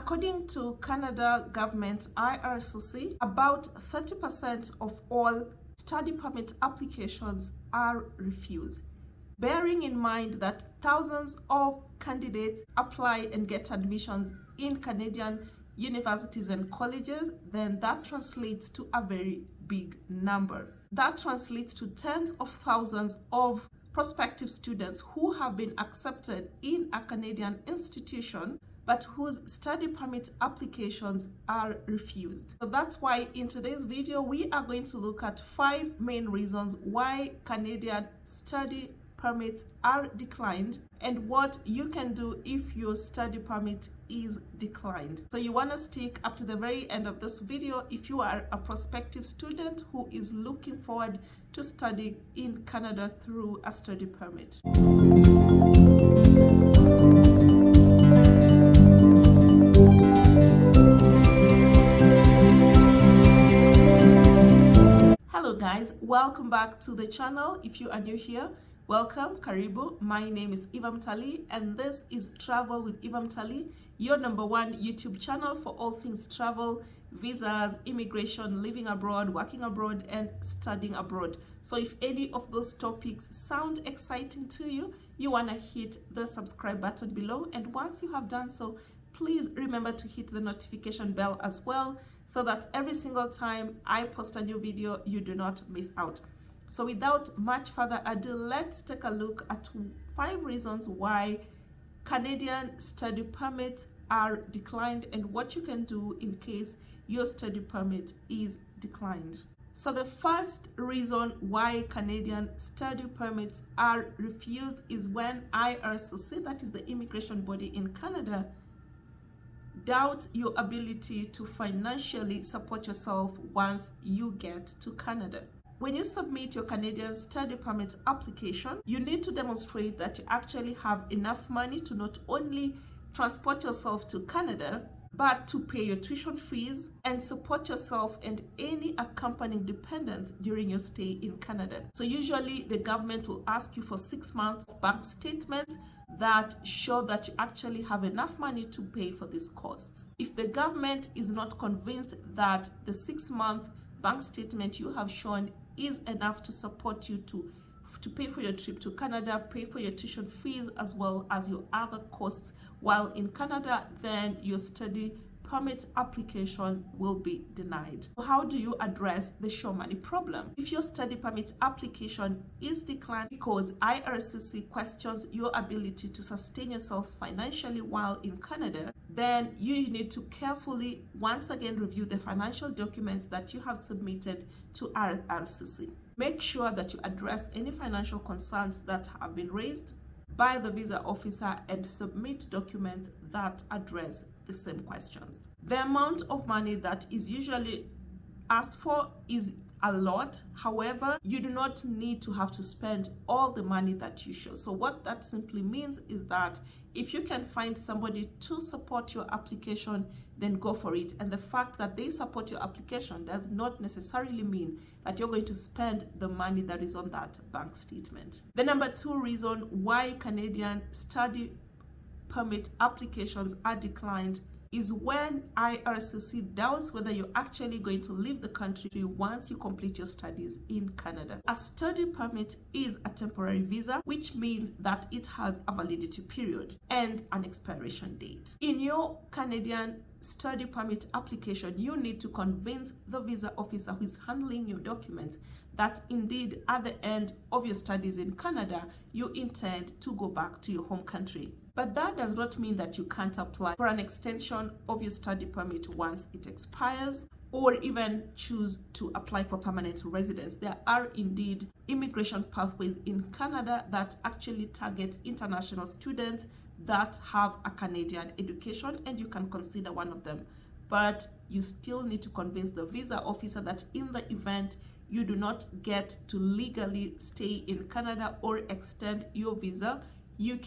According to Canada government IRCC, about 30% of all study permit applications are refused. Bearing in mind that thousands of candidates apply and get admissions in Canadian universities and colleges, then that translates to a very big number. That translates to tens of thousands of prospective students who have been accepted in a Canadian institution but whose study permit applications are refused. So that's why in today's video, we are going to look at 5 main reasons why Canadian study permits are declined and what you can do if your study permit is declined. So you want to stick up to the very end of this video if you are a prospective student who is looking forward to studying in Canada through a study permit. Hello guys, welcome back to the channel. If you are new here, welcome, karibu. My name is Eva Mtali and this is Travel with Eva Mtali, your #1 YouTube channel for all things travel, visas, immigration, living abroad, working abroad, and studying abroad. So if any of those topics sound exciting to you, you want to hit the subscribe button below, and once you have done so, please remember to hit the notification bell as well, so that every single time I post a new video, you do not miss out. So without much further ado, let's take a look at 5 reasons why Canadian study permits are declined and what you can do in case your study permit is declined. So the first reason why Canadian study permits are refused is when IRCC, that is the immigration body in Canada, doubt your ability to financially support yourself once you get to Canada. When you submit your Canadian study permit application, you need to demonstrate that you actually have enough money to not only transport yourself to Canada, but to pay your tuition fees and support yourself and any accompanying dependents during your stay in Canada. So usually the government will ask you for 6 months bank statements that show that you actually have enough money to pay for these costs. If the government is not convinced that the 6-month bank statement you have shown is enough to support you to pay for your trip to Canada, pay for your tuition fees, as well as your other costs while in Canada, then your study permit application will be denied. So how do you address the show money problem? If your study permit application is declined because IRCC questions your ability to sustain yourselves financially while in Canada, then you need to carefully once again review the financial documents that you have submitted to IRCC. Make sure that you address any financial concerns that have been raised by the visa officer and submit documents that address the same questions. The amount of money that is usually asked for is a lot. However, you do not need to have to spend all the money that you show. So what that simply means is that if you can find somebody to support your application, then go for it. And the fact that they support your application does not necessarily mean that you're going to spend the money that is on that bank statement. The #2 reason why Canadian study permit applications are declined is when IRCC doubts whether you're actually going to leave the country once you complete your studies in Canada. A study permit is a temporary visa, which means that it has a validity period and an expiration date. In your Canadian study permit application, you need to convince the visa officer who is handling your documents that indeed at the end of your studies in Canada, you intend to go back to your home country. But that does not mean that you can't apply for an extension of your study permit once it expires, or even choose to apply for permanent residence. There are indeed immigration pathways in Canada that actually target international students that have a Canadian education, and you can consider one of them. But you still need to convince the visa officer that in the event you do not get to legally stay in Canada or extend your visa, you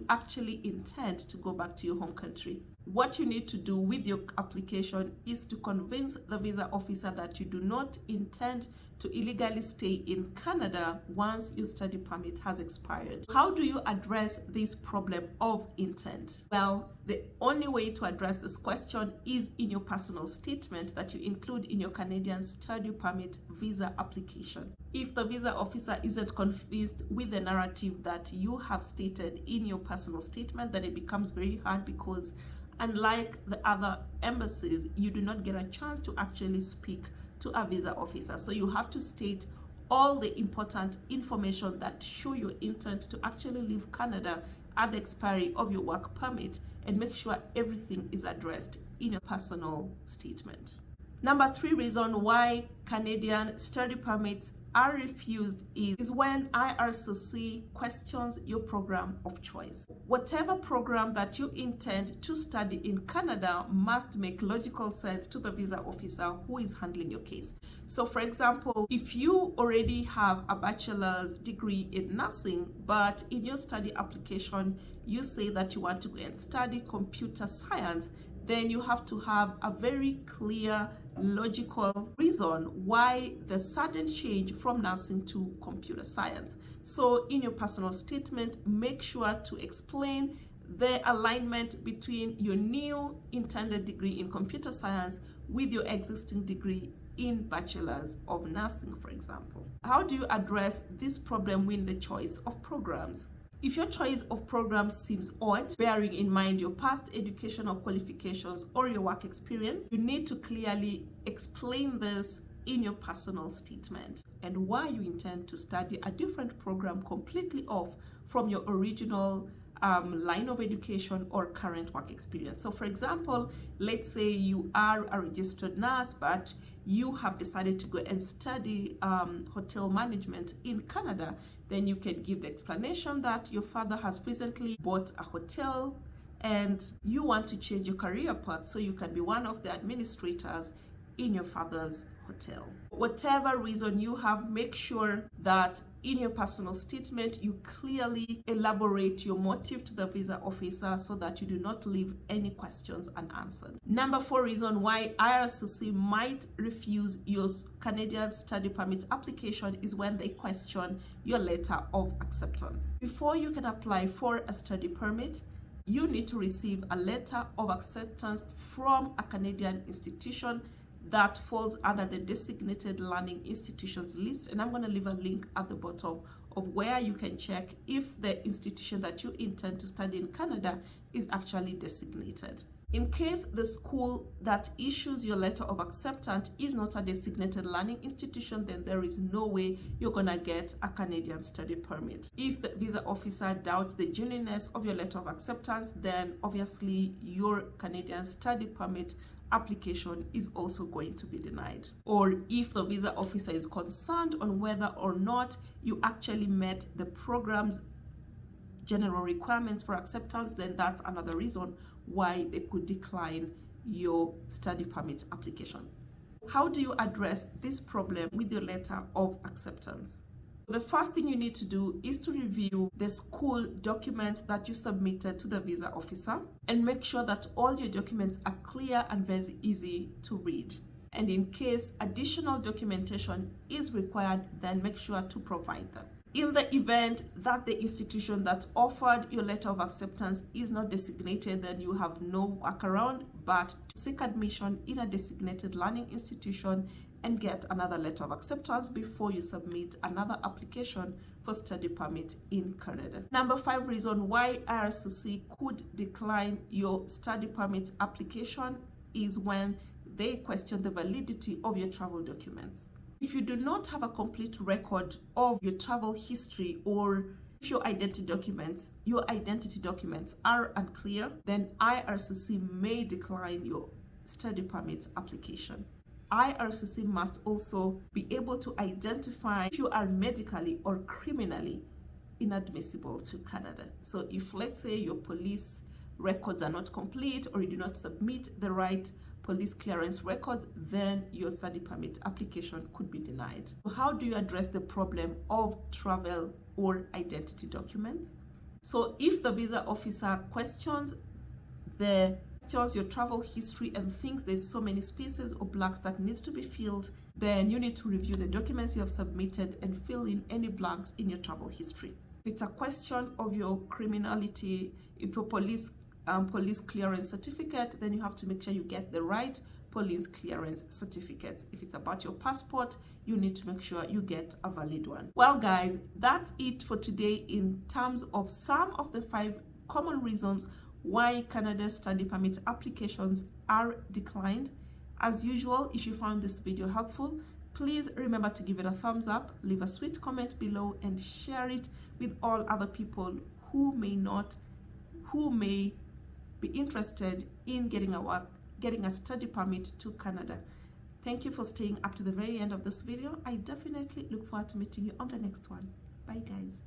actually intend to go back to your home country. what you need to do with your application is to convince the visa officer that you do not intend to illegally stay in Canada once your study permit has expired. How do you address this problem of intent? Well, the only way to address this question is in your personal statement that you include in your Canadian study permit visa application. If the visa officer isn't confused with the narrative that you have stated in your personal statement, then it becomes very hard, because unlike the other embassies, you do not get a chance to actually speak to a visa officer. So you have to state all the important information that show your intent to actually leave Canada at the expiry of your work permit, and make sure everything is addressed in your personal statement. Number 3 reason why Canadian study permits are refused is when IRCC questions your program of choice. Whatever program that you intend to study in Canada must make logical sense to the visa officer who is handling your case. So for example, if you already have a bachelor's degree in nursing, but in your study application you say that you want to go and study computer science, then you have to have a very clear, logical reason why the sudden change from nursing to computer science. So in your personal statement, make sure to explain the alignment between your new intended degree in computer science with your existing degree in bachelor's of nursing, for example. How do you address this problem with the choice of programs? If your choice of programs seems odd, bearing in mind your past educational qualifications or your work experience, you need to clearly explain this in your personal statement and why you intend to study a different program completely off from your original line of education or current work experience. So for example, let's say you are a registered nurse, but you have decided to go and study hotel management in Canada. Then you can give the explanation that your father has recently bought a hotel and you want to change your career path so you can be one of the administrators in your father's hotel. Whatever reason you have, make sure that in your personal statement you clearly elaborate your motive to the visa officer so that you do not leave any questions unanswered. Number 4 reason why IRCC might refuse your Canadian study permit application is when they question your letter of acceptance. Before you can apply for a study permit, you need to receive a letter of acceptance from a Canadian institution that falls under the designated learning institutions list, and I'm going to leave a link at the bottom of where you can check if the institution that you intend to study in Canada is actually designated. In case the school that issues your letter of acceptance is not a designated learning institution, then there is no way you're gonna get a Canadian study permit. If the visa officer doubts the genuineness of your letter of acceptance, then obviously your Canadian study permit application is also going to be denied. Or if the visa officer is concerned on whether or not you actually met the program's general requirements for acceptance, then that's another reason why they could decline your study permit application. How do you address this problem with your letter of acceptance? The first thing you need to do is to review the school documents that you submitted to the visa officer and make sure that all your documents are clear and very easy to read. And in case additional documentation is required, then make sure to provide them. In the event that the institution that offered your letter of acceptance is not designated, then you have no workaround but to seek admission in a designated learning institution and get another letter of acceptance before you submit another application for study permit in Canada. Number 5 reason why IRCC could decline your study permit application is when they question the validity of your travel documents. If you do not have a complete record of your travel history, or if your identity documents are unclear, then IRCC may decline your study permit application. IRCC must also be able to identify if you are medically or criminally inadmissible to Canada. So if, let's say, your police records are not complete or you do not submit the right police clearance records, then your study permit application could be denied. So how do you address the problem of travel or identity documents? So if the visa officer questions the your travel history and thinks there's so many spaces or blanks that needs to be filled, then you need to review the documents you have submitted and fill in any blanks in your travel history. If it's a question of your criminality, if your police clearance certificate, then you have to make sure you get the right police clearance certificates. If it's about your passport, you need to make sure you get a valid one. Well guys, that's it for today in terms of some of the 5 common reasons why Canada's study permit applications are declined. As usual, if you found this video helpful, please remember to give it a thumbs up, leave a sweet comment below, and share it with all other people who may be interested in getting a study permit to Canada. Thank you for staying up to the very end of this video. I definitely look forward to meeting you on the next one. Bye guys.